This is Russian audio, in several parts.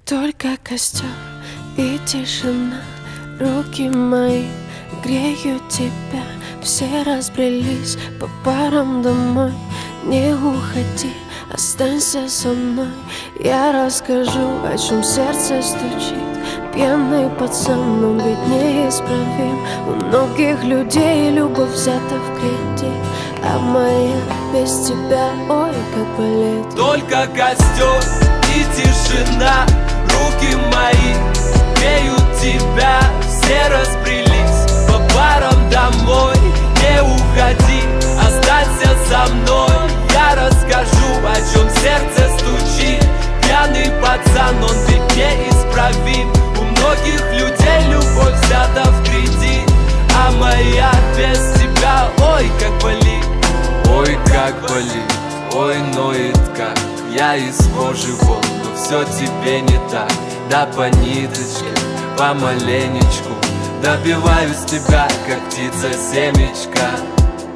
Только костер и тишина. Руки мои греют тебя. Все разбрелись по парам домой. Не уходи, останься со мной. Я расскажу, о чем сердце стучит. Пьяный пацан, он ведь неисправим. У многих людей любовь взята в кредит, а моя без тебя, ой, как болит. Только костер и тишина. Руки мои греют тебя. Все разбрелись по парам домой. Не уходи, останься со мной. Я расскажу, о чем сердце стучит. Пьяный пацан, он ведь неисправим. У многих людей любовь взята в кредит, а моя без тебя, ой, как болит. Ой, как болит, ой, ноет как. Я из кожи вон, но все тебе не так. Да по ниточке, помаленечку добиваюсь тебя, как птица семечка.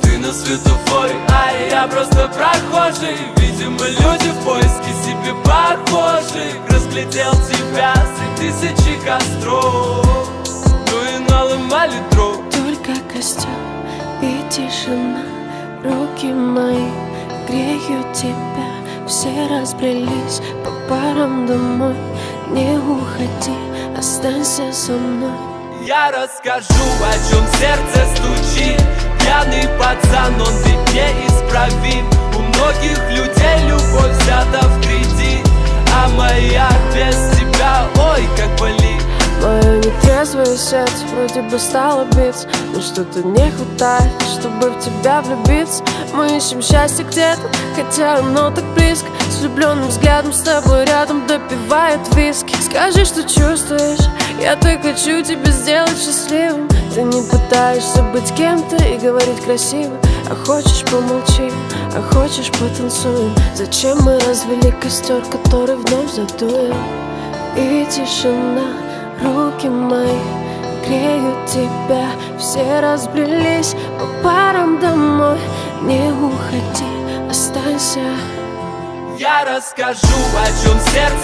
Ты на светофоре, а я просто прохожий. Видимо, люди в поиске себе похожих. Разглядел тебя среди тысячи костров. Ну и наломали дров. Только костер и тишина. Руки мои греют тебя. Все разбрелись по парам домой. Не уходи, останься со мной. Я расскажу, о чем сердце стучит. Пьяный пацан, он ведь неисправим. У многих людей любовь взята в кредит, а моя без тебя, ой, как болит. Мое нетрезвое сердце вроде бы стало биться, но что-то не хватает, чтобы в тебя влюбиться. Мы ищем счастье где-то, хотя оно так близко. С влюбленным взглядом с тобой рядом допивает виски. Скажи, что чувствуешь, я так хочу тебя сделать счастливым. Ты не пытаешься быть кем-то и говорить красиво. А хочешь помолчим, а хочешь потанцуем. Зачем мы развели костер, который вновь задуем? И тишина. Руки мои греют тебя. Все разбрелись по парам домой. Не уходи, останься. Я расскажу, о чем сердце